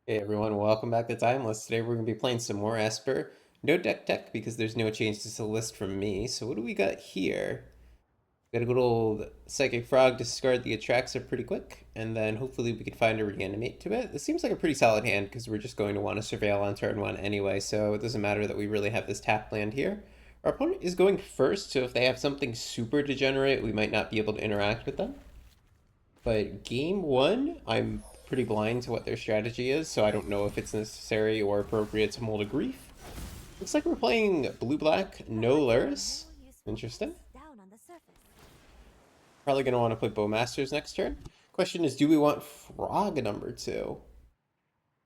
Hey everyone, welcome back to Timeless. Today we're going to be playing some more Esper. No deck tech because there's no changes to the list from me. So what do we got here? Got a good old Psychic Frog, discard the Atraxa pretty quick, and then hopefully we can find a Reanimate to it. This seems like a pretty solid hand because we're just going to want to Surveil on turn one anyway, so it doesn't matter that we really have this tap land here. Our opponent is going first, so if they have something super degenerate, we might not be able to interact with them. But game one, I'm pretty blind to what their strategy is, so I don't know if it's necessary or appropriate to mold a grief. Looks like we're playing blue-black, no Luris. Interesting. Probably going to want to play Bowmasters next turn. Question is, do we want Frog number two?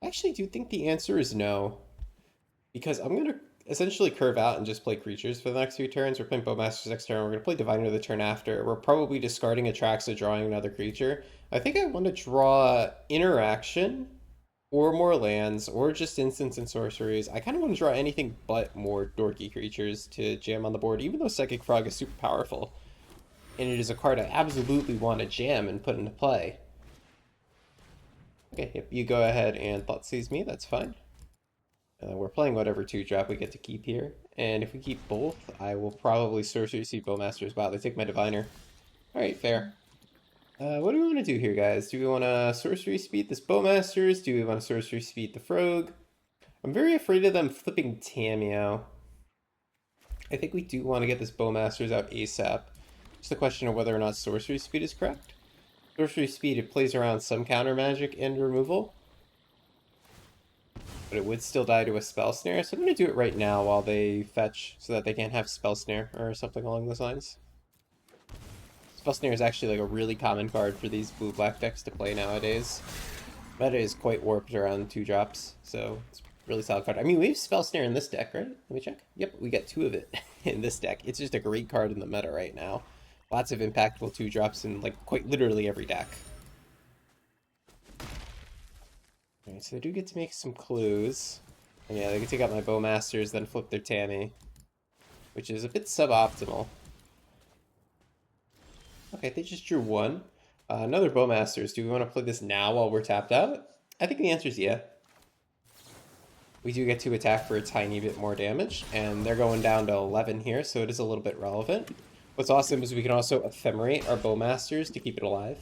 I actually do think the answer is no. Because I'm going to essentially curve out and just play creatures for the next few turns. We're playing Bowmasters next turn. We're going to play Diviner the turn after. We're probably discarding Atraxa, drawing another creature. I think I want to draw Interaction or more lands or just instants and sorceries. I kind of want to draw anything but more dorky creatures to jam on the board, even though Psychic Frog is super powerful. And it is a card I absolutely want to jam and put into play. Okay, if you go ahead and Thought Seize me, that's fine. We're playing whatever 2-drop we get to keep here. And if we keep both, I will probably Sorcery Seed Bowmasters. Wow, they take my Diviner. Alright, fair. What do we want to do here, guys? Do we want to Sorcery Speed this Bowmasters? Do we want to Sorcery Speed the Frog? I'm very afraid of them flipping Tamiyo. I think we do want to get this Bowmasters out ASAP. Just a question of whether or not Sorcery Speed is correct. Sorcery Speed, it plays around some counter magic and removal, but it would still die to a Spell Snare, so I'm going to do it right now while they fetch so that they can't have Spell Snare or something along those lines. Spell Snare is actually like a really common card for these blue-black decks to play nowadays. Meta is quite warped around 2-drops, so it's a really solid card. I mean, we have Spell Snare in this deck, right? Let me check. Yep, we got 2 of it in this deck. It's just a great card in the meta right now. Lots of impactful 2-drops in like quite literally every deck. Alright, so they do get to make some clues. And yeah, they can take out my Bowmasters, then flip their Tammy, which is a bit suboptimal. Okay, they just drew one. Another Bowmasters. Do we want to play this now while we're tapped out? I think the answer is yeah. We do get to attack for a tiny bit more damage, and they're going down to 11 here, so it is a little bit relevant. What's awesome is we can also ephemerate our Bowmasters to keep it alive.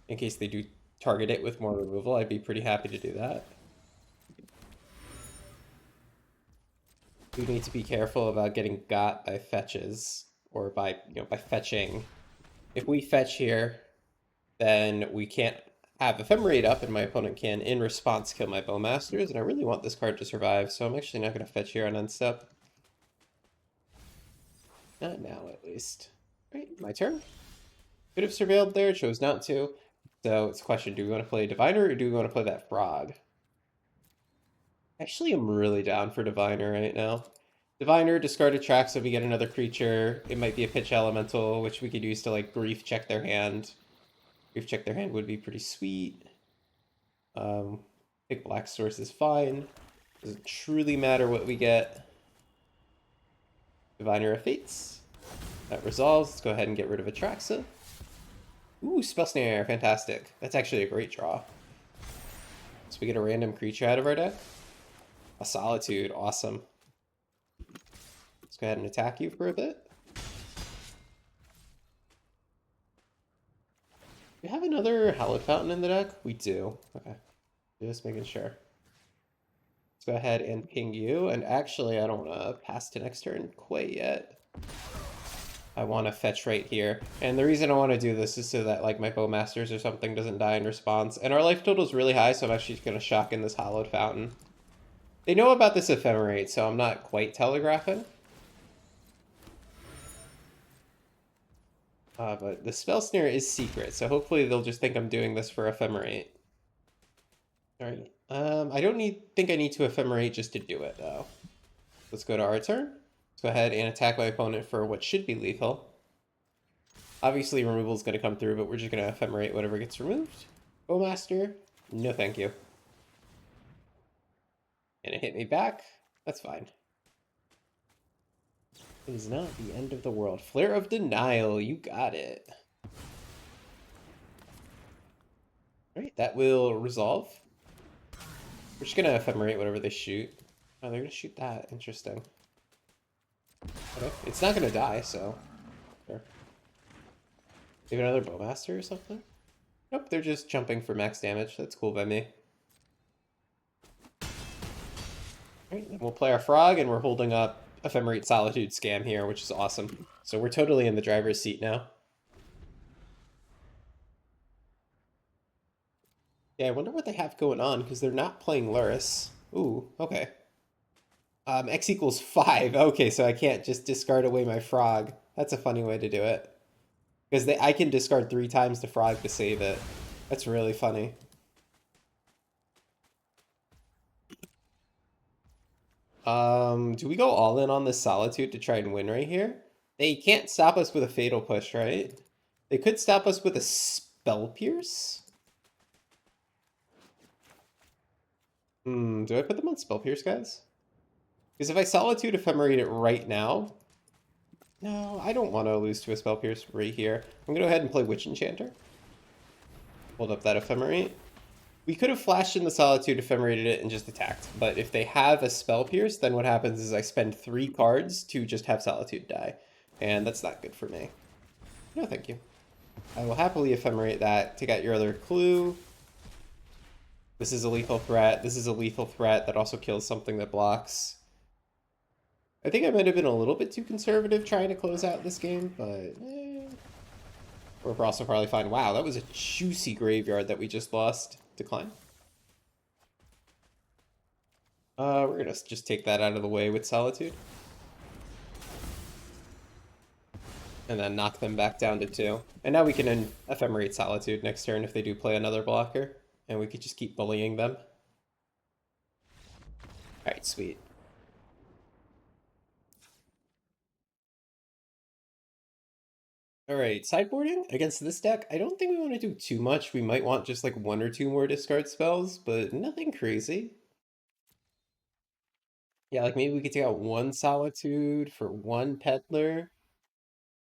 In case they do target it with more removal, I'd be pretty happy to do that. We need to be careful about getting got by fetches, or by, by fetching. If we fetch here, then we can't have Ephemerate up, and my opponent can, in response, kill my Bowmasters, and I really want this card to survive, so I'm actually not going to fetch here on end step. Not now, at least. Right, my turn. Could have surveilled there, chose not to. So it's a question, do we want to play Diviner, or do we want to play that Frog? Actually, I'm really down for Diviner right now. Diviner, discard a track so we get another creature. It might be a pitch elemental, which we could use to like grief check their hand. Grief check their hand would be pretty sweet. Pick black source is fine. Doesn't truly matter what we get. Diviner of Fates. That resolves. Let's go ahead and get rid of Atraxa. Ooh, Spell Snare, fantastic. That's actually a great draw. So we get a random creature out of our deck. A Solitude, awesome. Let's go ahead and attack you for a bit. We have another Hallowed Fountain in the deck? We do. Okay. Just making sure. Let's go ahead and ping you. And actually, I don't want to pass to next turn quite yet. I want to fetch right here. And the reason I want to do this is so that like my Bowmasters or something doesn't die in response. And our life total is really high, so I'm actually going to shock in this Hallowed Fountain. They know about this Ephemerate, so I'm not quite telegraphing. But the Spell Snare is secret, so hopefully they'll just think I'm doing this for Ephemerate. Alright, I don't think I need to Ephemerate just to do it, though. Let's go to our turn. Let's go ahead and attack my opponent for what should be lethal. Obviously removal is going to come through, but we're just going to Ephemerate whatever gets removed. Bowmaster, no thank you. And it hit me back. That's fine. It is not the end of the world. Flare of Denial, you got it. Alright, that will resolve. We're just gonna ephemerate whatever they shoot. Oh, they're gonna shoot that. Interesting. Okay. It's not gonna die, so. Sure. Maybe another Bowmaster or something? Nope, they're just jumping for max damage. That's cool by me. Alright, we'll play our frog, and we're holding up Ephemerate Solitude Scam here, which is awesome. So we're totally in the driver's seat now. Yeah, I wonder what they have going on, because they're not playing Luris. Ooh, okay. X equals 5. Okay, so I can't just discard away my frog. That's a funny way to do it. Because I can discard 3 times the frog to save it. That's really funny. Do we go all in on this Solitude to try and win right here? They can't stop us with a Fatal Push, right? They could stop us with a Spell Pierce? Do I put them on Spell Pierce, guys? Because if I Solitude Ephemerate it right now... No, I don't want to lose to a Spell Pierce right here. I'm going to go ahead and play Witch Enchanter. Hold up that Ephemerate. We could have flashed in the Solitude, Ephemerated it, and just attacked. But if they have a Spell Pierce, then what happens is I spend 3 cards to just have Solitude die. And that's not good for me. No, thank you. I will happily Ephemerate that to get your other clue. This is a lethal threat. This is a lethal threat that also kills something that blocks. I think I might have been a little bit too conservative trying to close out this game, but we're also probably fine. Wow, that was a juicy graveyard that we just lost. Decline. We're gonna just take that out of the way with Solitude. And then knock them back down to 2. And now we can Ephemerate Solitude next turn if they do play another blocker. And we could just keep bullying them. Alright, sweet. Alright, sideboarding against this deck. I don't think we want to do too much. We might want just like 1 or 2 more discard spells, but nothing crazy. Yeah, like maybe we could take out 1 Solitude for 1 Peddler.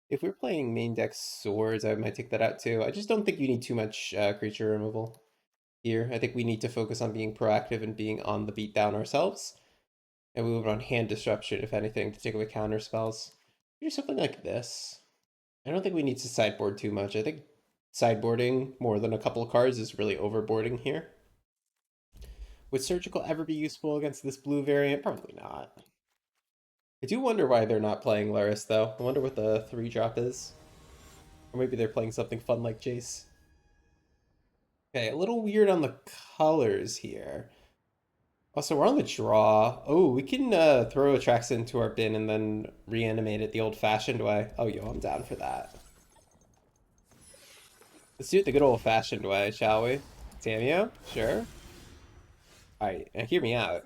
If we're playing main deck Swords, I might take that out too. I just don't think you need too much creature removal here. I think we need to focus on being proactive and being on the beatdown ourselves. And we move on Hand Disruption, if anything, to take away counter spells. Do something like this. I don't think we need to sideboard too much. I think sideboarding more than a couple of cards is really overboarding here. Would Surgical ever be useful against this blue variant? Probably not. I do wonder why they're not playing Luris, though. I wonder what the 3-drop is. Or maybe they're playing something fun like Jace. Okay, a little weird on the colors here. Also, we're on the draw. Oh, we can throw Atraxa into our bin and then reanimate it the old-fashioned way. Oh, yo, I'm down for that. Let's do it the good old-fashioned way, shall we? Tamio? Sure. Alright, now hear me out.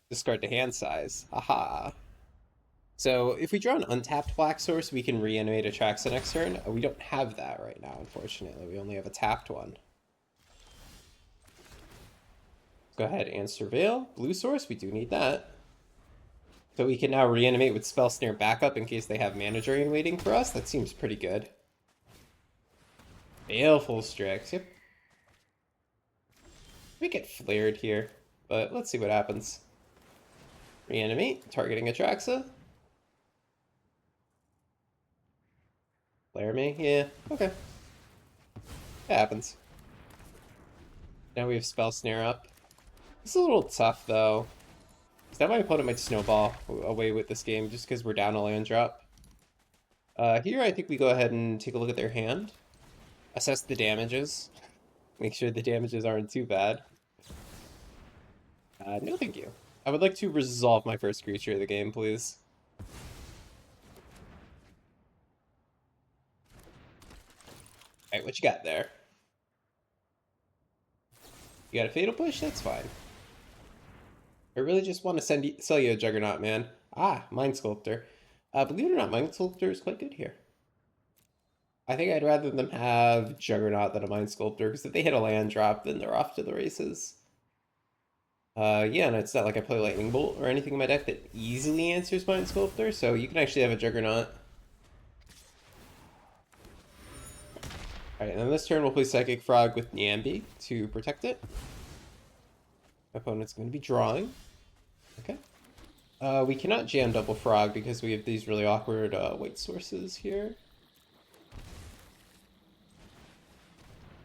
Discard to hand size. Aha. So, if we draw an untapped black source, we can reanimate Atraxa next turn. We don't have that right now, unfortunately. We only have a tapped one. Go ahead and surveil. Blue source, we do need that. So we can now reanimate with Spell Snare backup in case they have Mana Drain waiting for us. That seems pretty good. Baleful Strix, yep. We get flared here, but let's see what happens. Reanimate, targeting Atraxa. Flare me? Yeah, okay. That happens. Now we have Spell Snare up. It's a little tough, though. Now my opponent might snowball away with this game just because we're down a land drop. Here, I think we go ahead and take a look at their hand. Assess the damages. Make sure the damages aren't too bad. No thank you. I would like to resolve my first creature of the game, please. Alright, what you got there? You got a Fatal Push? That's fine. I really just want to sell you a Juggernaut, man. Ah, Mind Sculptor. Believe it or not, Mind Sculptor is quite good here. I think I'd rather them have Juggernaut than a Mind Sculptor, because if they hit a land drop, then they're off to the races. Yeah, and it's not like I play Lightning Bolt or anything in my deck that easily answers Mind Sculptor, so you can actually have a Juggernaut. Alright, and then this turn we'll play Psychic Frog with Nyambi to protect it. My opponent's going to be drawing. Okay. We cannot jam double frog because we have these really awkward white sources here.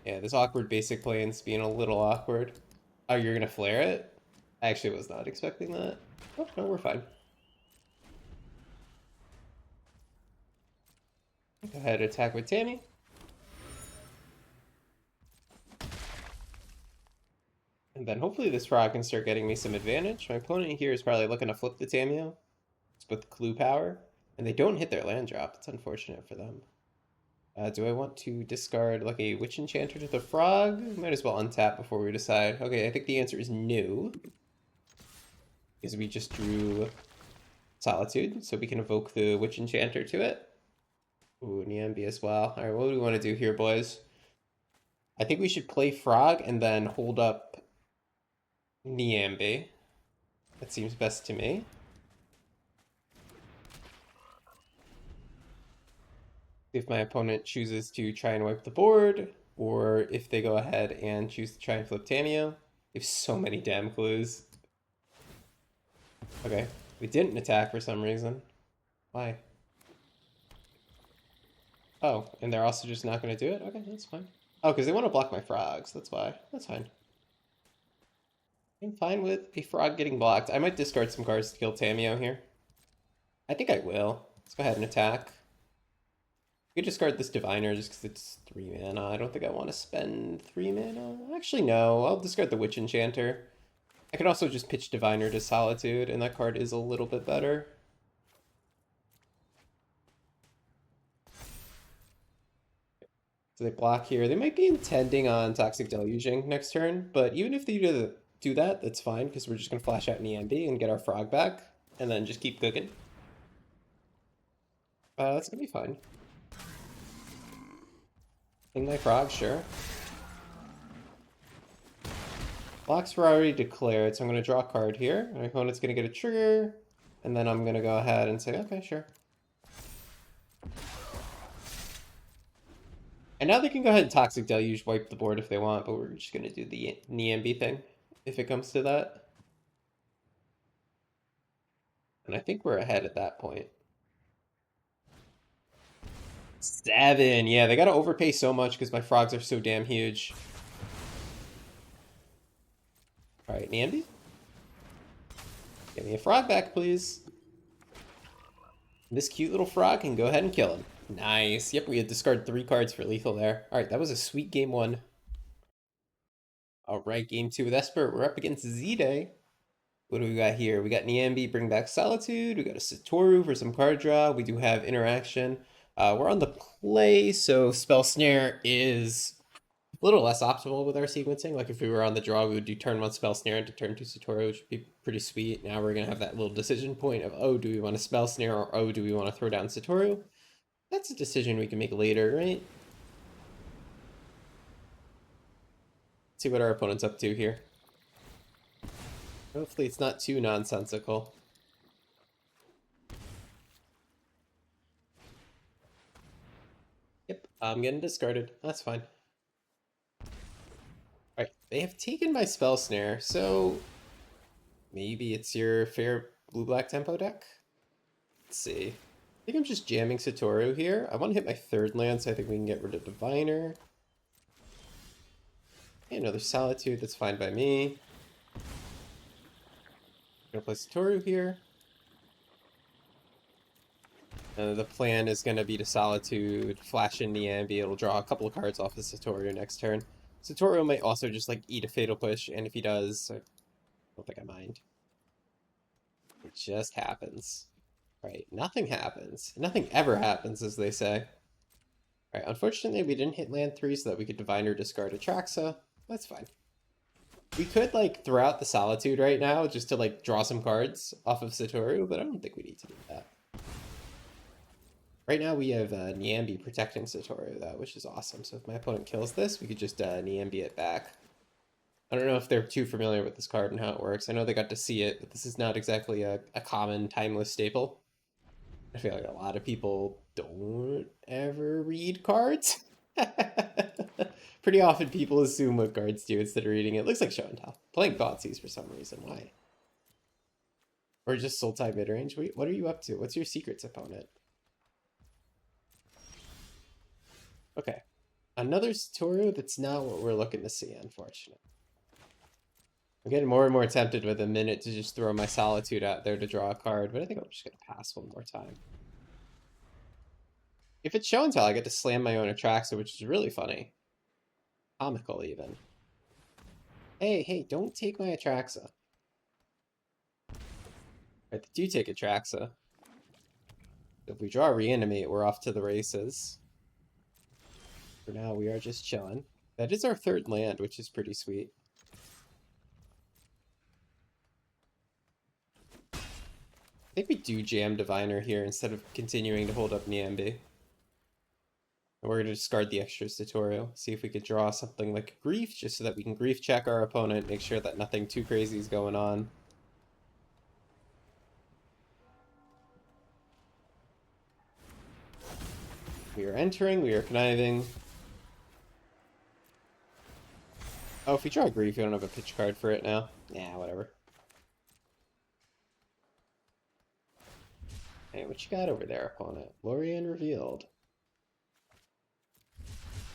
Yeah, this awkward basic plane's being a little awkward. Oh, you're gonna flare it? I actually was not expecting that. Oh, no, we're fine. Go ahead, attack with Tammy. And then hopefully this frog can start getting me some advantage. My opponent here is probably looking to flip the Tamio with clue power. And they don't hit their land drop. It's unfortunate for them. Do I want to discard like a Witch Enchanter to the frog? Might as well untap before we decide. Okay, I think the answer is no. Because we just drew Solitude, so we can evoke the Witch Enchanter to it. Ooh, Niambi as well. Alright, what do we want to do here, boys? I think we should play Frog and then hold up Niambi. That seems best to me. If my opponent chooses to try and wipe the board, or if they go ahead and choose to try and flip Tamio. They have so many damn clues. Okay, we didn't attack for some reason. Why? Oh, and they're also just not going to do it? Okay, that's fine. Oh, because they want to block my frogs. That's why. That's fine. I'm fine with a frog getting blocked. I might discard some cards to kill Tamio here. I think I will. Let's go ahead and attack. We could discard this Diviner just because it's 3 mana. I don't think I want to spend 3 mana. Actually, no. I'll discard the Witch Enchanter. I could also just pitch Diviner to Solitude, and that card is a little bit better. So they block here. They might be intending on Toxic Deluging next turn, but even if they do that, that's fine, because we're just going to flash out an EMB and get our frog back, and then just keep cooking. That's going to be fine. King my frog, sure. Blocks were already declared, so I'm going to draw a card here. My opponent's going to get a trigger, and then I'm going to go ahead and say, okay, sure. And now they can go ahead and Toxic Deluge, wipe the board if they want, but we're just going to do the Niambi thing, if it comes to that. And I think we're ahead at that point. 7! Yeah, they gotta overpay so much because my frogs are so damn huge. Alright, Niambi? Give me a frog back, please. This cute little frog can go ahead and kill him. Nice. Yep, we had discarded 3 cards for lethal there. Alright, that was a sweet game 1. Alright, game 2 with Esper. We're up against Z-Day. What do we got here? We got Niambi, bring back Solitude. We got a Satoru for some card draw. We do have interaction. We're on the play, so Spell Snare is a little less optimal with our sequencing. Like if we were on the draw, we would do turn 1 Spell Snare into turn 2 Satoru, which would be pretty sweet. Now we're going to have that little decision point of, oh, do we want to Spell Snare, or oh, do we want to throw down Satoru? That's a decision we can make later, right? Let's see what our opponent's up to here. Hopefully it's not too nonsensical. Yep, I'm getting discarded. That's fine. Alright, they have taken my Spell Snare, so maybe it's your fair blue-black tempo deck? Let's see. I think I'm just jamming Satoru here. I want to hit my 3rd land, so I think we can get rid of Diviner. Okay, another Solitude, that's fine by me. I'm gonna play Satoru here. The plan is gonna be to Solitude, flash in Niambi. It'll draw a couple of cards off of Satoru next turn. Satoru might also just like eat a Fatal Push, and if he does, I don't think I mind. It just happens. Right, nothing happens. Nothing ever happens, as they say. Alright, unfortunately we didn't hit land 3 so that we could Diviner discard Atraxa. That's fine. We could, like, throw out the Solitude right now just to, like, draw some cards off of Satoru, but I don't think we need to do that. Right now we have Niambi protecting Satoru, though, which is awesome. So if my opponent kills this, we could just Niambi it back. I don't know if they're too familiar with this card and how it works. I know they got to see it, but this is not exactly a common timeless staple. I feel like a lot of people don't ever read cards. Pretty often people assume what cards do instead of reading it. Looks like show and tell. Playing Thoughtseize for some reason. Why? Or just Sultai midrange. Wait, what are you up to? What's your secrets opponent? Okay. Another tutorial that's not what we're looking to see, unfortunately. I'm getting more and more tempted with a minute to just throw my Solitude out there to draw a card, but I think I'm just going to pass one more time. If it's show and tell, I get to slam my own Atraxa, which is really funny. Comical, even. Hey, don't take my Atraxa. Right, they do take Atraxa. If we draw Reanimate, we're off to the races. For now, we are just chilling. That is our third land, which is pretty sweet. I think we do jam Diviner here instead of continuing to hold up Niambi. We're going to discard the extras tutorial, see if we could draw something like Grief, just so that we can Grief check our opponent, make sure that nothing too crazy is going on. We are entering, we are conniving. Oh, if we draw Grief, we don't have a pitch card for it now. Yeah, whatever. Hey, what you got over there, opponent? Lorien revealed.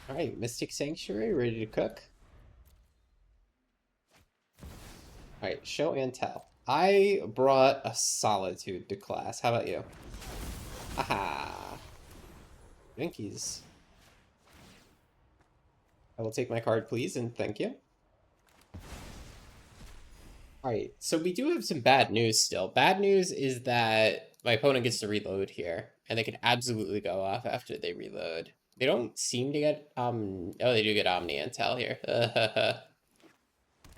Alright, Mystic Sanctuary, ready to cook. Alright, show and tell. I brought a Solitude to class. How about you? Aha! Jinkies. I will take my card, please, and thank you. Alright, so we do have some bad news still. Bad news is that my opponent gets to reload here, and they can absolutely go off after they reload. They don't seem to get, oh, they do get Omni and Tell here. They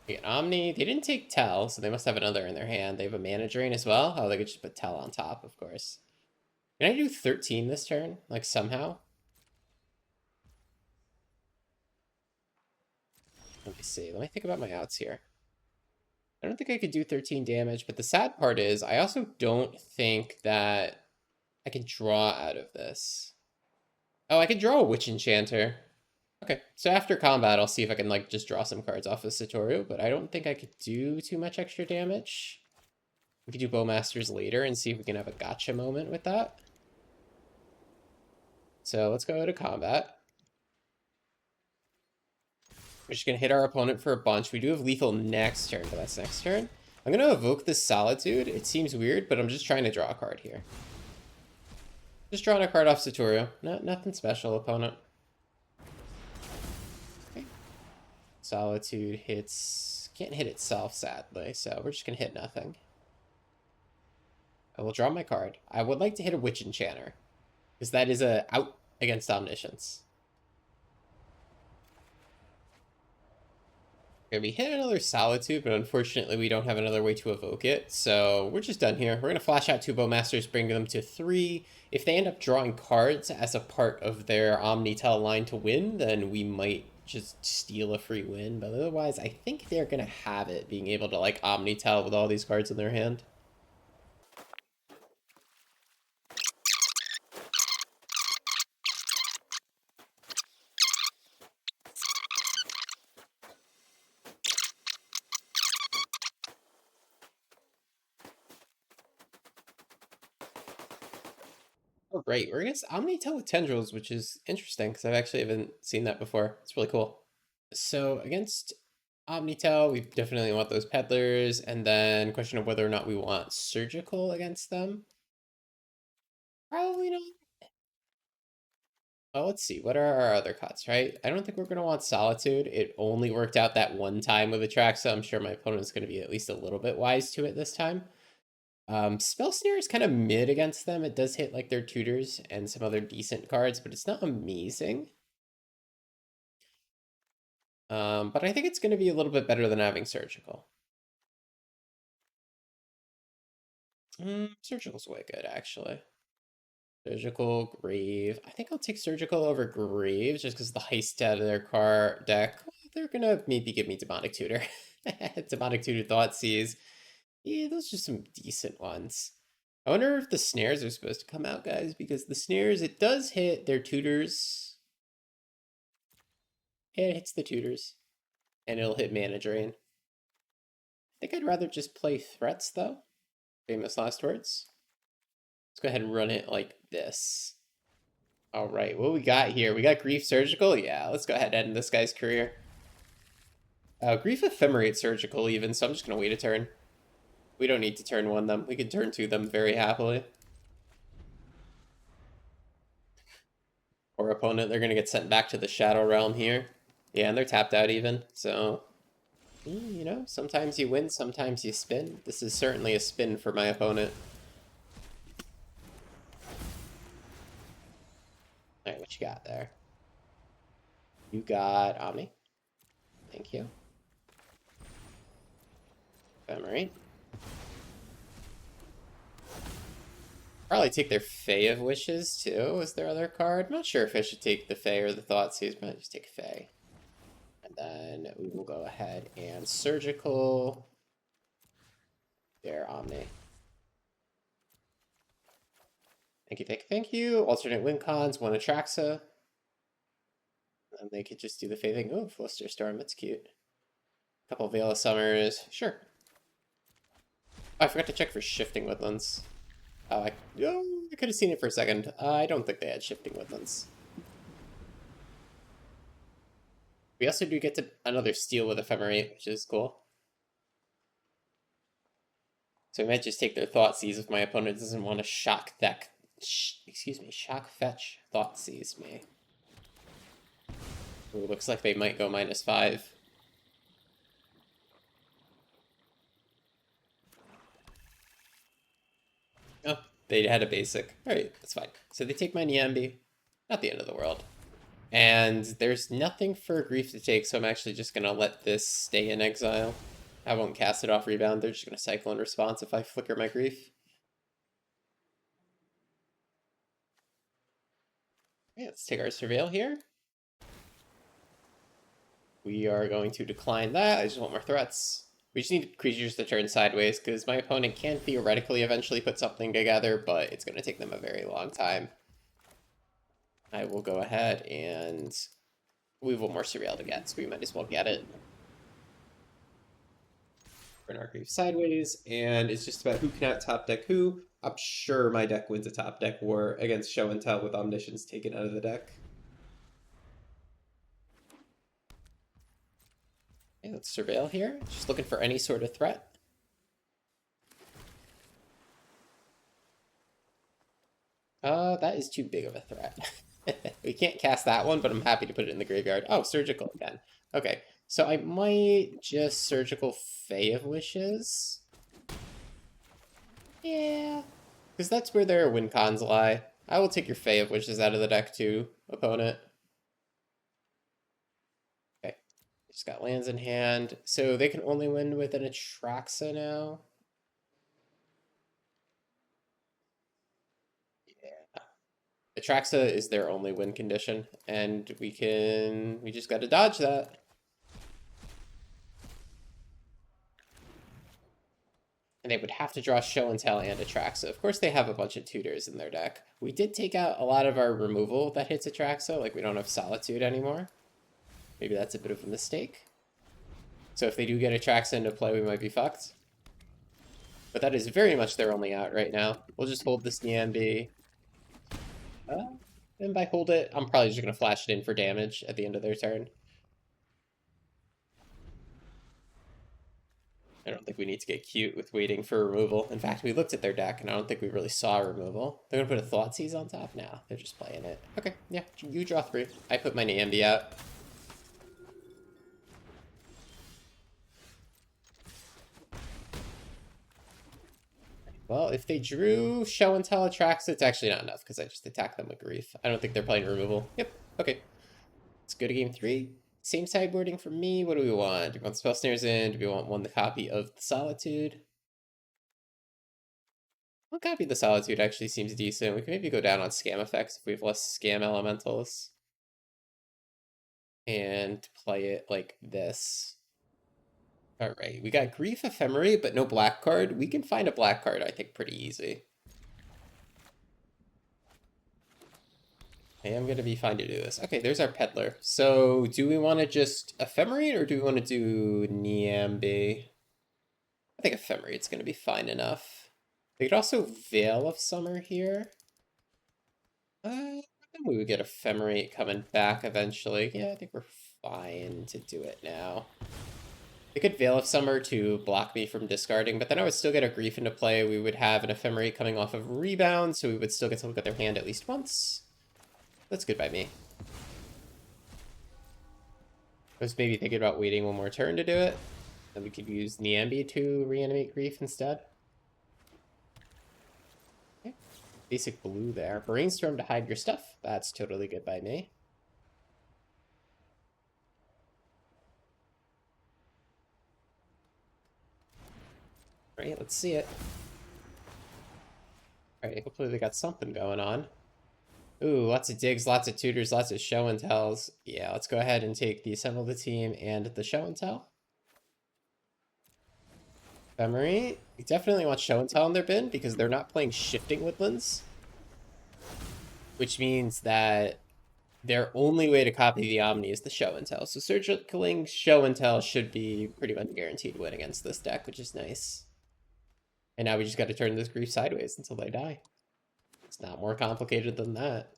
get Omni. They didn't take Tell, so they must have another in their hand. They have a Mana Drain as well. Oh, they could just put Tell on top, of course. Can I do 13 this turn? Like, somehow? Let me see. Let me think about my outs here. I don't think I could do 13 damage, but the sad part is I also don't think that I can draw out of this. Oh, I could draw a Witch Enchanter. Okay, so after combat, I'll see if I can, like, just draw some cards off this tutorial, but I don't think I could do too much extra damage. We could do Bowmasters later and see if we can have a gotcha moment with that. So let's go to combat. We're just going to hit our opponent for a bunch. We do have lethal next turn, but that's next turn. I'm going to evoke this Solitude. It seems weird, but I'm just trying to draw a card here. Just drawing a card off tutorial. Nothing special, opponent. Okay. Solitude hits... Can't hit itself, sadly, so we're just going to hit nothing. I will draw my card. I would like to hit a Witch Enchanter, because that is a out against Omniscience. Okay, we hit another Solitude, but unfortunately we don't have another way to evoke it, so we're just done here. We're going to flash out two Bowmasters, bring them to 3. If they end up drawing cards as a part of their Omnitel line to win, then we might just steal a free win, but otherwise I think they're going to have it, being able to, like, Omnitel with all these cards in their hand. Oh, great. We're against Omnitel with Tendrils, which is interesting because I actually haven't seen that before. It's really cool. So against Omnitel, we definitely want those Peddlers, and then question of whether or not we want Surgical against them. Probably not. Oh, let's see. What are our other cuts, right? I don't think we're going to want Solitude. It only worked out that one time with Atraxa, so I'm sure my opponent's going to be at least a little bit wise to it this time. Spell Snare is kind of mid against them. It does hit like their tutors and some other decent cards, but it's not amazing. But I think it's going to be a little bit better than having Surgical. Surgical's way good, actually. Surgical, Grave. I think I'll take Surgical over Graves just because the heist out of their car deck. They're going to maybe give me Demonic Tutor. Demonic Tutor Thoughtseize. Yeah, those are some decent ones. I wonder if the snares are supposed to come out, guys, because the snares, it does hit their tutors. And it hits the tutors. And it'll hit mana drain. I think I'd rather just play threats, though. Famous last words. Let's go ahead and run it like this. All right, what we got here? We got Grief Surgical? Yeah, let's go ahead and end this guy's career. Grief Ephemerate Surgical even, so I'm just going to wait a turn. We don't need to turn 1 them. We can turn 2 them very happily. Or opponent, they're going to get sent back to the Shadow Realm here. Yeah, and they're tapped out even, so... You know, sometimes you win, sometimes you spin. This is certainly a spin for my opponent. Alright, what you got there? You got Omni. Thank you. Ephemerate. Probably take their Fae of Wishes, too, as their other card. I'm not sure if I should take the Fae or the Thoughtseize, but I just take Fae. And then we will go ahead and Surgical their Omni. Thank you, thank you, thank you. Alternate win cons, 1 Atraxa. And they could just do the Fae thing. Oh, Fluster Storm, that's cute. Couple Veil of Summers, sure. Oh, I forgot to check for Shifting Woodlands. I could have seen it for a second. I don't think they had Shifting Woodlands. We also do get to another steal with Ephemerate, which is cool. So I might just take their Thoughtseize if my opponent doesn't want to shock fetch Thoughtseize me. Ooh, looks like they might go -5. Oh, they had a basic. Alright, that's fine. So they take my Niambi. Not the end of the world. And there's nothing for Grief to take, so I'm actually just going to let this stay in exile. I won't cast it off rebound. They're just going to cycle in response if I flicker my Grief. Okay, let's take our Surveil here. We are going to decline that. I just want more threats. We just need creatures to turn sideways, because my opponent can theoretically eventually put something together, but it's going to take them a very long time. I will go ahead and we have one more Surveil to get, so we might as well get it. Turn our Grief sideways, and it's just about who can out top deck who. I'm sure my deck wins a top deck war against Show and Tell with Omniscience taken out of the deck. Okay, let's Surveil here. Just looking for any sort of threat. That is too big of a threat. We can't cast that one, but I'm happy to put it in the graveyard. Oh, Surgical again. Okay, so I might just Surgical Fae of Wishes. Yeah, because that's where their win cons lie. I will take your Fae of Wishes out of the deck too, opponent. Okay, just got lands in hand. So they can only win with an Atraxa now. Atraxa is their only win condition, and we just gotta dodge that. And they would have to draw Show and Tell and Atraxa. Of course, they have a bunch of tutors in their deck. We did take out a lot of our removal that hits Atraxa, like we don't have Solitude anymore. Maybe that's a bit of a mistake. So if they do get Atraxa into play, we might be fucked. But that is very much their only out right now. We'll just hold this Niambi. And by hold it, I'm probably just going to flash it in for damage at the end of their turn. I don't think we need to get cute with waiting for removal. In fact, we looked at their deck, and I don't think we really saw removal. They're going to put a Thoughtseize on top? No, they're just playing it. Okay, yeah, you draw 3. I put my Niambi out. Well, if they drew Show and Tell Atraxa, it's actually not enough, because I just attacked them with Grief. I don't think they're playing removal. Yep, okay. Let's go to game 3. Same sideboarding for me. What do we want? Do we want Spell Snares in? Do we want one copy of the Solitude? One copy of the Solitude actually seems decent. We can maybe go down on Scam effects if we have less Scam Elementals. And play it like this. Alright, we got Grief Ephemerate, but no black card. We can find a black card, I think, pretty easy. Okay, I'm gonna be fine to do this. Okay, there's our peddler. So, do we want to just ephemerate or do we want to do Niambi? I think ephemerate's gonna be fine enough. We could also Veil of Summer here. We would get ephemerate coming back eventually. Yeah, I think we're fine to do it now. They could Veil of Summer to block me from discarding, but then I would still get a Grief into play. We would have an ephemerate coming off of Rebound, so we would still get to look at their hand at least once. That's good by me. I was maybe thinking about waiting one more turn to do it. Then we could use Niambi to reanimate Grief instead. Okay. Basic blue there. Brainstorm to hide your stuff. That's totally good by me. Alright, let's see it. Alright, hopefully they got something going on. Ooh, lots of digs, lots of tutors, lots of show and tells. Yeah, let's go ahead and take the Assemble the Team and the show and tell. Ephemerate. We definitely want show and tell in their bin because they're not playing Shifting Woodlands. Which means that their only way to copy the Omni is the show and tell. So Surgicling show and tell should be pretty much guaranteed win against this deck, which is nice. And now we just got to turn this Grief sideways until they die. It's not more complicated than that.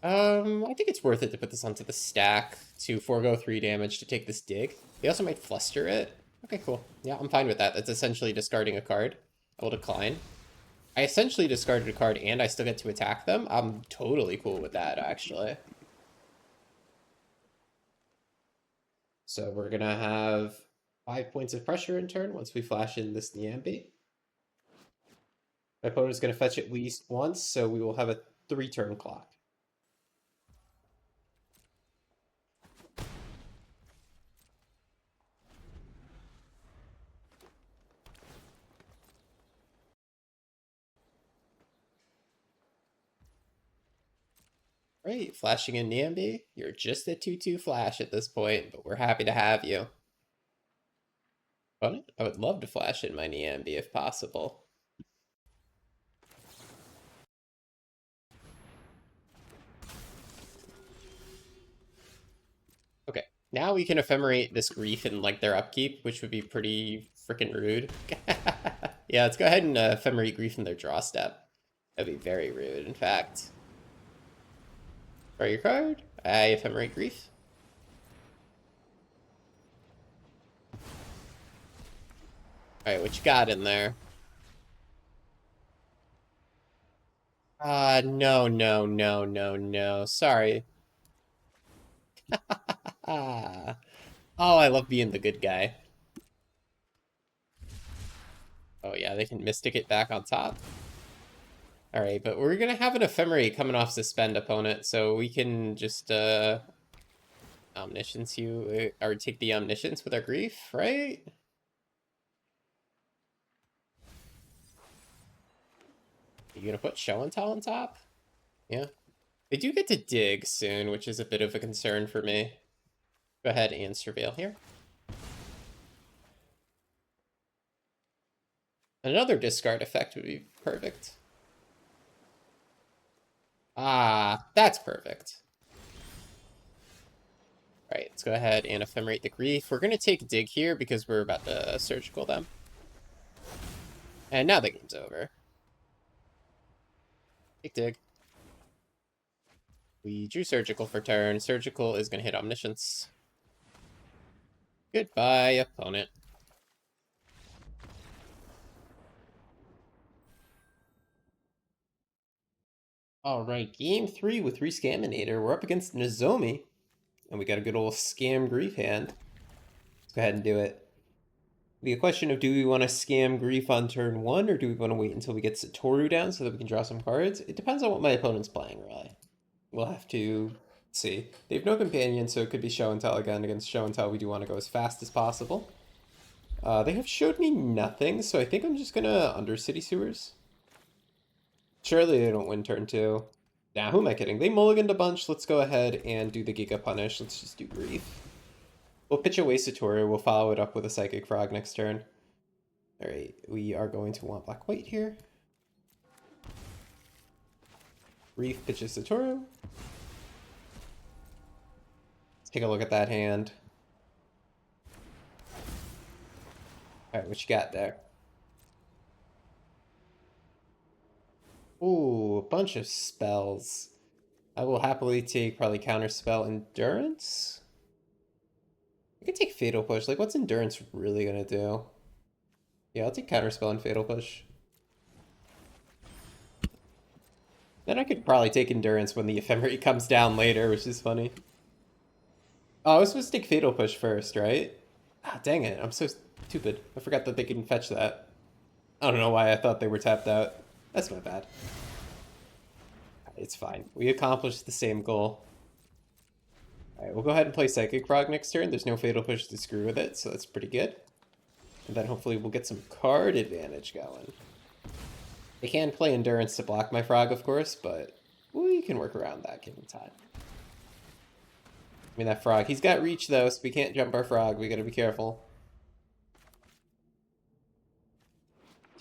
I think it's worth it to put this onto the stack to forego 3 damage to take this dig. They also might fluster it. Okay, cool. Yeah, I'm fine with that. That's essentially discarding a card. I will decline. I essentially discarded a card and I still get to attack them. I'm totally cool with that, actually. So we're gonna have 5 points of pressure in turn once we flash in this Niambi. My opponent's gonna fetch at least once, so we will have a 3-turn clock. Right, flashing in Niambi. You're just a 2/2 flash at this point, but we're happy to have you. But I would love to flash in my Niambi if possible. Okay, now we can ephemerate this Grief in like their upkeep, which would be pretty freaking rude. Yeah, let's go ahead and ephemerate Grief in their draw step. That'd be very rude, in fact. Draw your card. I ephemerate Grief. Alright, what you got in there? No, no, no, no, no. Sorry. Oh, I love being the good guy. Oh yeah, they can Mystic it back on top. Alright, but we're gonna have an Ephemerate coming off Suspend opponent, so we can just, Omniscience you, or take the Omniscience with our Grief, right? Are you gonna put Show and Tell on top? Yeah. They do get to dig soon, which is a bit of a concern for me. Go ahead and Surveil here. Another discard effect would be perfect. Ah, that's perfect. Alright, let's go ahead and Ephemerate the Grief. We're going to take Dig here because we're about to Surgical them. And now the game's over. Take Dig. We drew Surgical for turn. Surgical is going to hit Omniscience. Goodbye, opponent. Alright, game 3 with Rescaminator. We're up against Nozomi. And we got a good old Scam Grief hand. Let's go ahead and do it. Be a question of, do we want to Scam Grief on turn 1, or do we want to wait until we get Satoru down so that we can draw some cards? It depends on what my opponent's playing, really. We'll have to see. They have no companion, so it could be Show and Tell again. Against Show and Tell, we do want to go as fast as possible. They have showed me nothing, so I think I'm just going to Undercity Sewers. Surely they don't win turn 2. Nah, who am I kidding? They mulliganed a bunch. Let's go ahead and do the Giga Punish. Let's just do Grief. We'll pitch away Satoru. We'll follow it up with a Psychic Frog next turn. Alright, we are going to want Black-White here. Reef pitches Satoru. Let's take a look at that hand. Alright, what you got there? Ooh, a bunch of spells. I will happily take probably Counterspell Endurance. I can take Fatal Push. Like, what's Endurance really gonna do? Yeah, I'll take Counterspell and Fatal Push. Then I could probably take Endurance when the Ephemerate comes down later, which is funny. Oh, I was supposed to take Fatal Push first, right? Ah, dang it. I'm so stupid. I forgot that they can fetch that. I don't know why I thought they were tapped out. That's my bad. It's fine. We accomplished the same goal. Alright, we'll go ahead and play Psychic Frog next turn. There's no Fatal Push to screw with it, so that's pretty good. And then hopefully we'll get some card advantage going. They can play Endurance to block my Frog, of course, but we can work around that given time. I mean, that Frog. He's got reach, though, so we can't jump our Frog. We gotta be careful.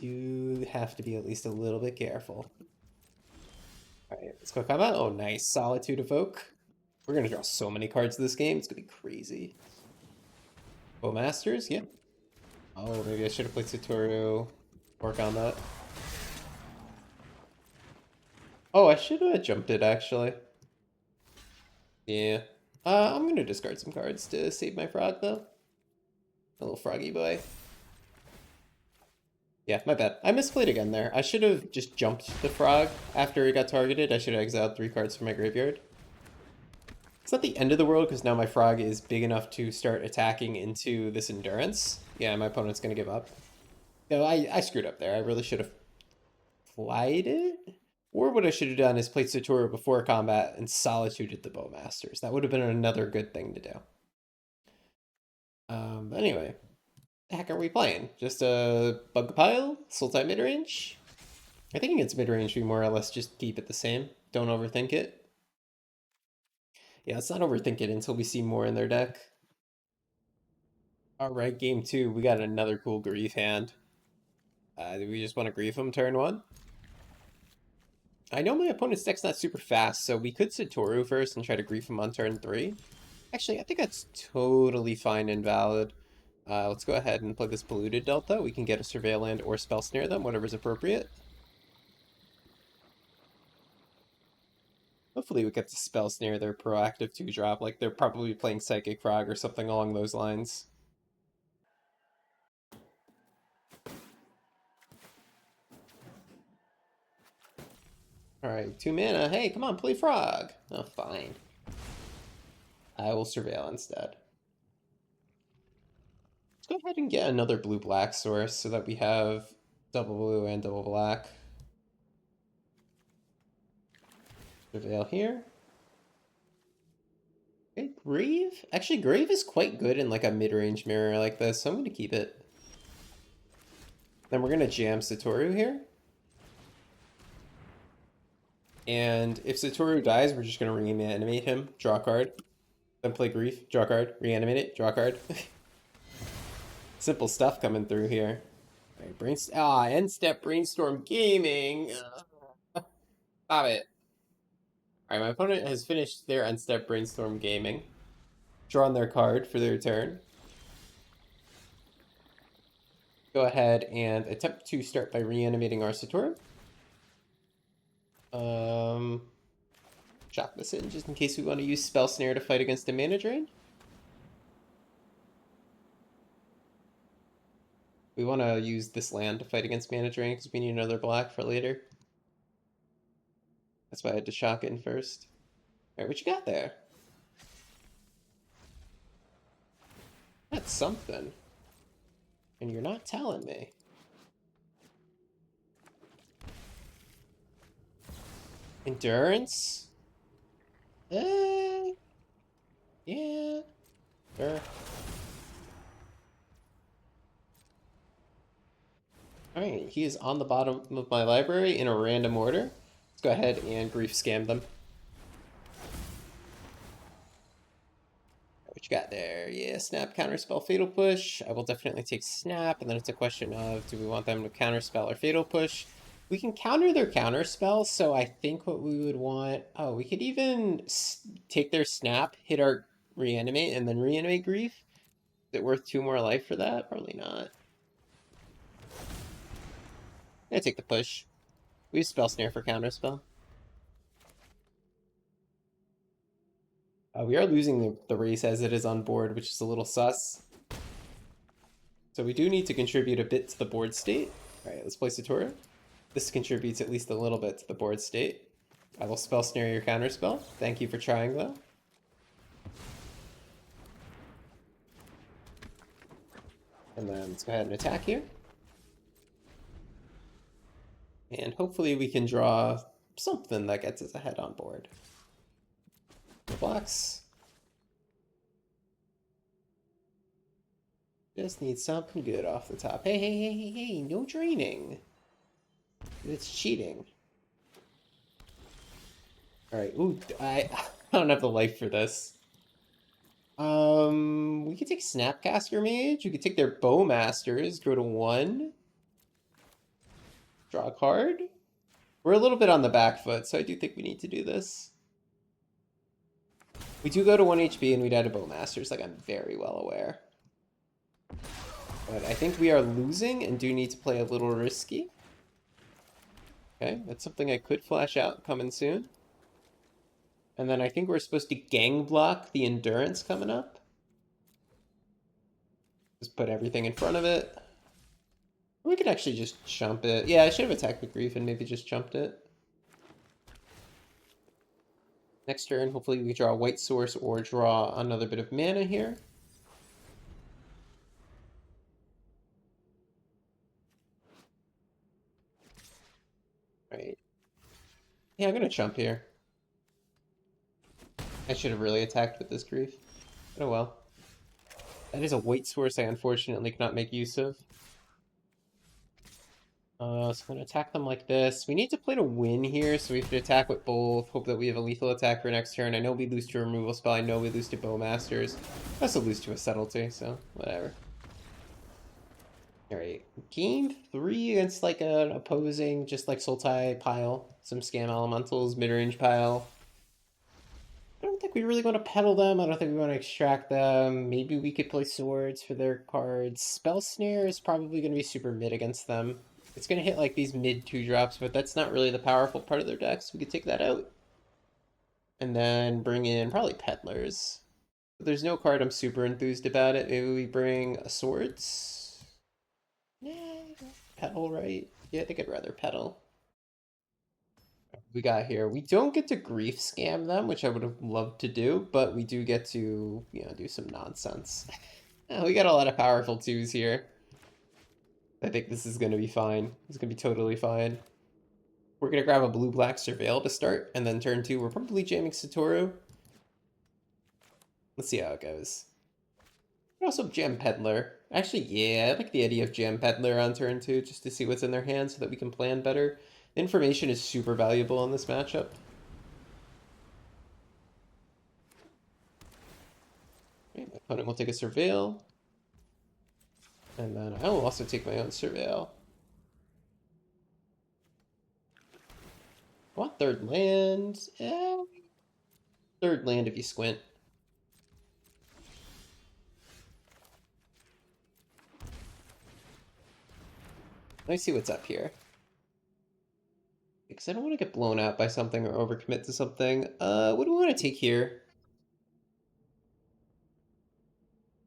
Do have to be at least a little bit careful. Alright, let's go combat. Oh, nice. Solitude Evoke. We're gonna draw so many cards this game. It's gonna be crazy. Bowmasters, yeah. Oh, maybe I should have played Satoru. Work on that. Oh, I should have jumped it, actually. Yeah. I'm gonna discard some cards to save my Frog, though. A little froggy boy. Yeah, my bad. I misplayed again there. I should have just jumped the Frog after he got targeted. I should have exiled 3 cards from my graveyard. It's not the end of the world, because now my Frog is big enough to start attacking into this Endurance. Yeah, my opponent's going to give up. No, I screwed up there. I really should have flied it. Or what I should have done is played Satoru before combat and solituded the Bowmasters. That would have been another good thing to do. But anyway, the heck are we playing? Just a Bug Pile? Sultai Midrange? I think against Midrange we more or less just keep it the same. Don't overthink it. Yeah, let's not overthink it until we see more in their deck. Alright, game 2. We got another cool Grief hand. Do we just want to Grief him turn 1? I know my opponent's deck's not super fast, so we could Satoru first and try to Grief him on turn 3. Actually, I think that's totally fine and valid. Let's go ahead and play this Polluted Delta. We can get a Surveil Land or Spell Snare them, whatever's appropriate. Hopefully we get to Spell Snare their proactive 2-drop, like they're probably playing Psychic Frog or something along those lines. Alright, 2 mana. Hey, come on, play Frog. Oh, fine. I will Surveil instead. Let's go ahead and get another blue-black source so that we have double blue and double black. Surveil here. Okay, Grave? Actually, Grave is quite good in like a mid-range mirror like this, so I'm going to keep it. Then we're going to jam Satoru here. And if Satoru dies, we're just going to reanimate him, draw a card. Then play Grief, draw a card, reanimate it, draw a card. Simple stuff coming through here. All right, end step Brainstorm Gaming. Stop it. All right, my opponent has finished their end step Brainstorm Gaming. Drawn their card for their turn. Go ahead and attempt to start by reanimating our Satoru. Chop this in just in case we want to use Spell Snare to fight against a mana drain. We want to use this land to fight against mana drain because we need another black for later. That's why I had to shock it in first. Alright, what you got there? That's something. And you're not telling me. Endurance? Yeah. Sure. Alright, he is on the bottom of my library in a random order. Let's go ahead and Grief Scam them. What you got there? Yeah, Snap, Counterspell, Fatal Push. I will definitely take Snap, and then it's a question of, do we want them to Counterspell or Fatal Push? We can counter their counter spell, so I think what we would want... Oh, we could even take their snap, hit our reanimate, and then reanimate Grief. Is it worth 2 more life for that? Probably not. I'm gonna take the push. We use Spell Snare for counter spell. We are losing the race as it is on board, which is a little sus. So we do need to contribute a bit to the board state. All right, let's play Satora. This contributes at least a little bit to the board state. I will Spell Snare your counter spell. Thank you for trying, though. And then let's go ahead and attack here. And hopefully we can draw something that gets us ahead on board. The blocks. Just need something good off the top. Hey, hey, hey, hey, hey, no draining. It's cheating. Alright, ooh, I don't have the life for this. We could take Snapcaster Mage. We could take their Bowmasters, go to 1. Draw a card. We're a little bit on the back foot, so I do think we need to do this. We do go to 1 HP and we'd add a Bowmasters, like I'm very well aware. But I think we are losing and do need to play a little risky. Okay, that's something I could flash out coming soon. And then I think we're supposed to gang block the Endurance coming up. Just put everything in front of it. We could actually just jump it. Yeah, I should have attacked with Grief and maybe just jumped it. Next turn, hopefully we draw a white source or draw another bit of mana here. Right. Yeah, I'm gonna jump here. I should have really attacked with this Grief. Oh well. That is a white source I unfortunately cannot make use of. So I'm going to attack them like this. We need to play to win here, so we have to attack with both. Hope that we have a lethal attack for next turn. I know we lose to a removal spell. I know we lose to Bowmasters. I also lose to a Subtlety, so whatever. Alright, gained 3 against like an opposing, just like Sultai pile. Some Scam Elementals, Midrange pile. I don't think we really want to peddle them. I don't think we want to extract them. Maybe we could play swords for their cards. Spell Snare is probably going to be super mid against them. It's going to hit like these mid 2-drops, but that's not really the powerful part of their decks. We could take that out. And then bring in probably Peddlers. But there's no card I'm super enthused about it. Maybe we bring a Swords? Nah, Peddle, right? Yeah, I think I'd rather Peddle. We got here. We don't get to Grief Scam them, which I would have loved to do, but we do get to, do some nonsense. We got a lot of powerful 2s here. I think this is going to be fine. It's going to be totally fine. We're going to grab a blue-black Surveil to start, and then turn 2, we're probably jamming Satoru. Let's see how it goes. We also jam Peddler. Actually, yeah, I like the idea of jam Peddler on turn 2, just to see what's in their hands so that we can plan better. Information is super valuable in this matchup. Okay, my opponent will take a Surveil. And then I will also take my own Surveil. I want third land. Third land if you squint. Let me see what's up here. Because I don't want to get blown out by something or overcommit to something. What do we want to take here?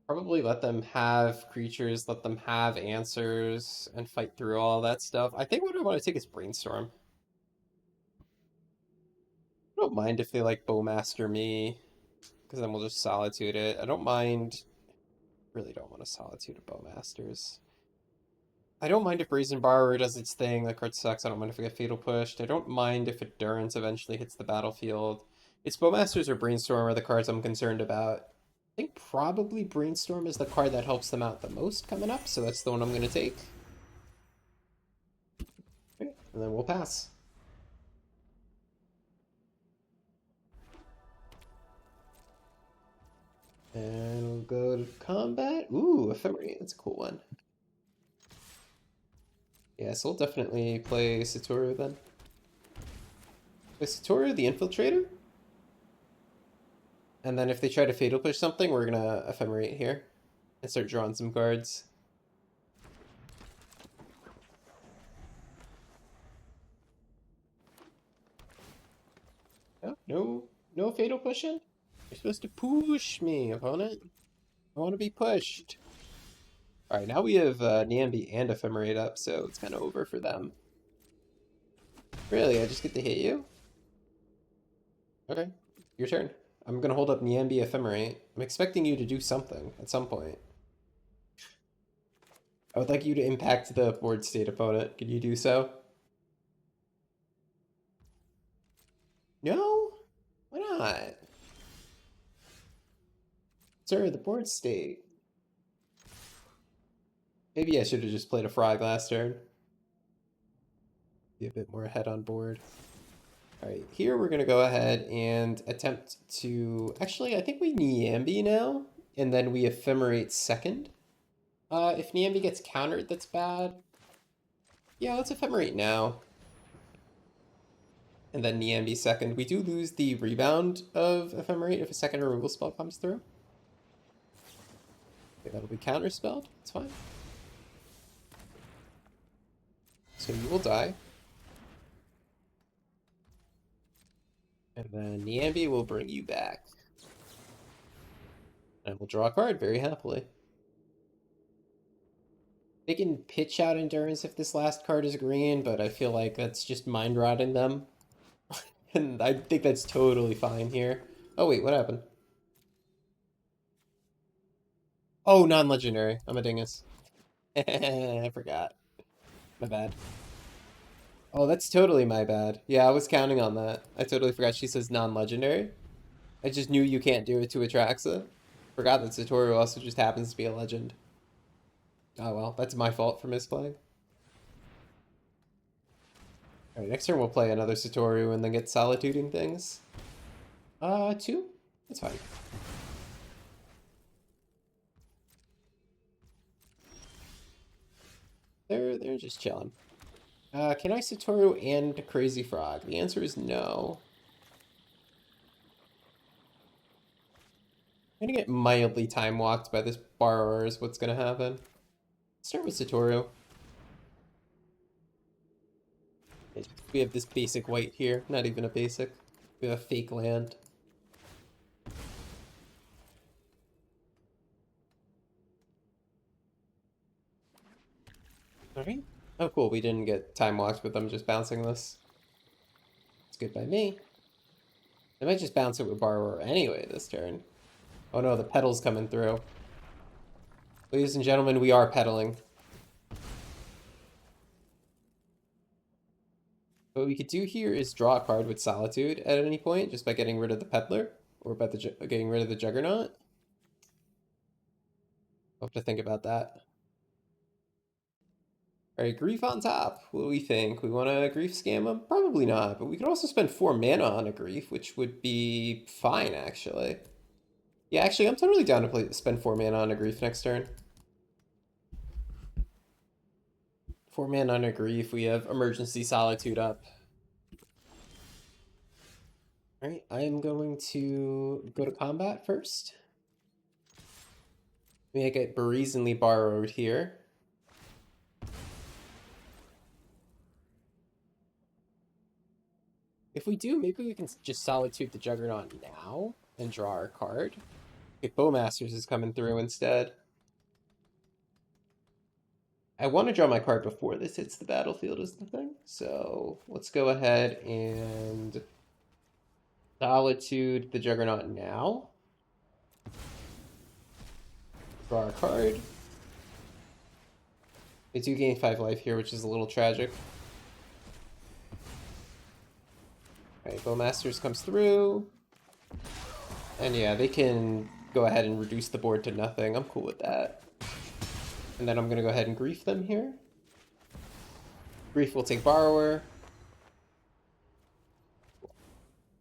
Probably let them have creatures, let them have answers, and fight through all that stuff. I think what I want to take is Brainstorm. I don't mind if they like Bowmaster me, because then we'll just Solitude it. I don't mind... Really don't want to Solitude a Bowmasters. I don't mind if Brazen Borrower does its thing, that card sucks. I don't mind if we get Fatal Pushed. I don't mind if Endurance eventually hits the battlefield. It's Bowmasters or Brainstorm are the cards I'm concerned about. I think probably Brainstorm is the card that helps them out the most coming up, so that's the one I'm going to take. Okay, and then we'll pass. And we'll go to combat. Ooh, Ephemerate. That's a cool one. Yeah, so we'll definitely play Satoru then. Play Satoru, the Infiltrator. And then if they try to Fatal Push something, we're gonna Ephemerate here and start drawing some cards. Oh, no Fatal Pushing? You're supposed to push me, opponent. I want to be pushed. Alright, now we have Niambi and Ephemerate up, so it's kind of over for them. Really? I just get to hit you? Okay, your turn. I'm gonna hold up Niambi Ephemerate. I'm expecting you to do something at some point. I would like you to impact the board state, opponent. Could you do so? No? Why not? Sir, the board state. Maybe I should have just played a frog last turn. Be a bit more ahead on board. Alright, here we're going to go ahead and attempt to... Actually, I think we Niambi now, and then we Ephemerate second. If Niambi gets countered, that's bad. Yeah, let's Ephemerate now. And then Niambi second. We do lose the rebound of Ephemerate if a second removal spell comes through. Okay, that'll be counterspelled. It's fine. So you will die. And then Niambi will bring you back. And we'll draw a card very happily. They can pitch out Endurance if this last card is green, but I feel like that's just mind rotting them. And I think that's totally fine here. Oh wait, what happened? Oh, non-legendary. I'm a dingus. I forgot. My bad. Oh, that's totally my bad. Yeah, I was counting on that. I totally forgot she says non-legendary. I just knew you can't do it to Atraxa. Forgot that Satoru also just happens to be a legend. Oh well, that's my fault for misplaying. Alright, next turn we'll play another Satoru and then get Solituding things. Two? That's fine. They're just chilling. Can I Satoru and Crazy Frog? The answer is no. I'm gonna get mildly time walked by this borrower is what's gonna happen. Start with Satoru. We have this basic white here, not even a basic. We have a fake land. Alright. Oh cool, we didn't get time walked with them just bouncing this. It's good by me. I might just bounce it with borrower anyway this turn. Oh no, the pedal's coming through. Ladies and gentlemen, we are pedaling. What we could do here is draw a card with Solitude at any point, just by getting rid of the Peddler, or by getting rid of the Juggernaut. I'll have to think about that. Alright, Grief on top. What do we think? We want to Grief scam him? Probably not, but we could also spend 4 mana on a Grief, which would be fine, actually. Yeah, actually, I'm totally down to spend 4 mana on a Grief next turn. 4 mana on a Grief, we have Emergency Solitude up. Alright, I am going to go to combat first. Maybe I get brazenly borrowed here. If we do, maybe we can just Solitude the Juggernaut now and draw our card. Okay, Bowmasters is coming through instead. I want to draw my card before this hits the battlefield is the thing. So let's go ahead and Solitude the Juggernaut now. Draw a card. They do gain 5 life here, which is a little tragic. Alright, Bowmasters comes through. And yeah, they can go ahead and reduce the board to nothing. I'm cool with that. And then I'm going to go ahead and Grief them here. Grief will take Borrower.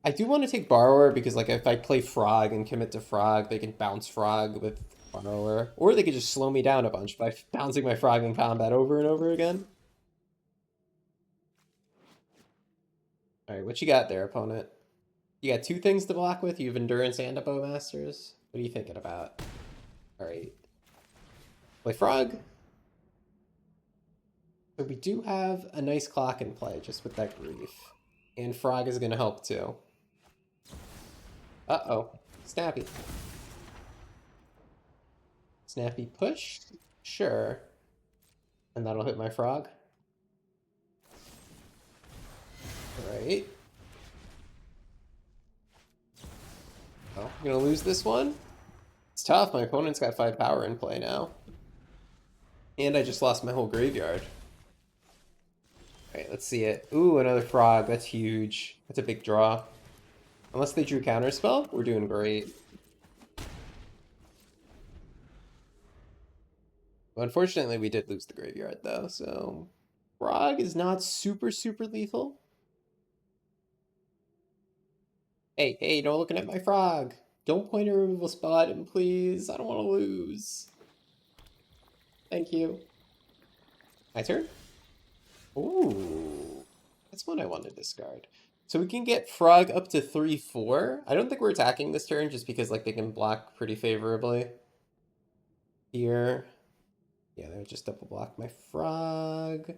I do want to take Borrower because like if I play Frog and commit to Frog, they can bounce Frog with Borrower. Or they could just slow me down a bunch by bouncing my Frog in combat over and over again. All right, what you got there, opponent? You got two things to block with. You have Endurance and a Bowmasters. What are you thinking about? All right, play Frog. So we do have a nice clock in play just with that Grief. And Frog is going to help too. Uh-oh. Snappy. Snappy push? Sure. And that'll hit my Frog. Alright. Oh, I'm going to lose this one? It's tough. My opponent's got 5 power in play now. And I just lost my whole graveyard. Alright, let's see it. Ooh, another Frog. That's huge. That's a big draw. Unless they drew Counterspell, we're doing great. Well, unfortunately, we did lose the graveyard, though, so... Frog is not super, super lethal. Hey, hey, no looking at my Frog! Don't point a removal spot, and please, I don't want to lose. Thank you. My turn? Ooh, that's one I want to discard. So we can get Frog up to 3/4. I don't think we're attacking this turn just because like they can block pretty favorably. Here. Yeah, they would just double block my Frog.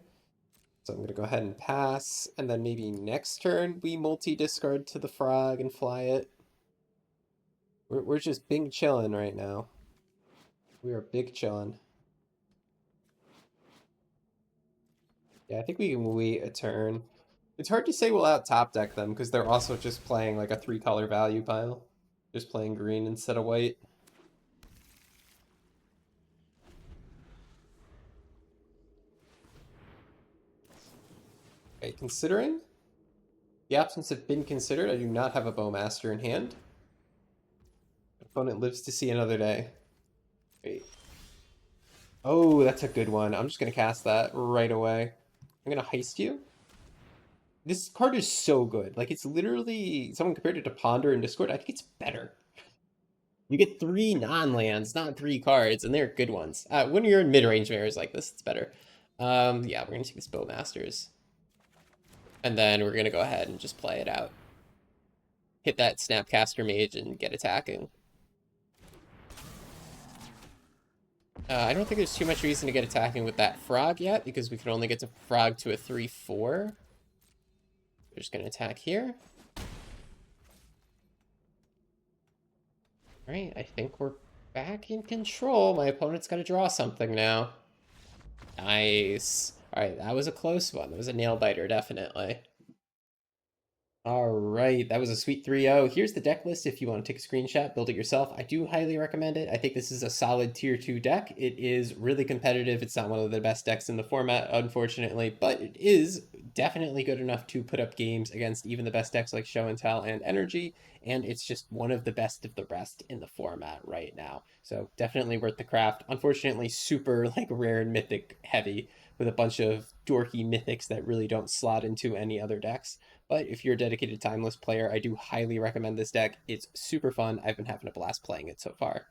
So I'm gonna go ahead and pass, and then maybe next turn we multi-discard to the Frog and fly it. We're just big chillin' right now. We are big chillin'. Yeah, I think we can wait a turn. It's hard to say we'll out top deck them because they're also just playing like a 3-color value pile. Just playing green instead of white. Okay, considering the options have been considered, I do not have a Bowmaster in hand. Opponent lives to see another day. Wait. Oh, that's a good one. I'm just gonna cast that right away. I'm gonna heist you. This card is so good. Like, it's literally, someone compared it to Ponder in Discord. I think it's better. You get 3 non-lands, not 3 cards, and they're good ones. When you're in mid-range mirrors like this, it's better. Yeah, we're gonna take this Bowmasters. And then we're gonna go ahead and just play it out. Hit that Snapcaster Mage and get attacking. I don't think there's too much reason to get attacking with that Frog yet, because we can only get to Frog to a 3/4. We're just gonna attack here. Alright, I think we're back in control. My opponent's got to draw something now. Nice. Alright, that was a close one. That was a nail biter, definitely. All right, that was a sweet 3-0. Here's the deck list if you want to take a screenshot, build it yourself. I do highly recommend it. I think this is a solid tier 2 deck. It is really competitive. It's not one of the best decks in the format, unfortunately, but it is definitely good enough to put up games against even the best decks like Show and Tell and Energy, and it's just one of the best of the rest in the format right now. So definitely worth the craft. Unfortunately, super like rare and mythic heavy with a bunch of dorky mythics that really don't slot into any other decks. But if you're a dedicated timeless player, I do highly recommend this deck. It's super fun. I've been having a blast playing it so far.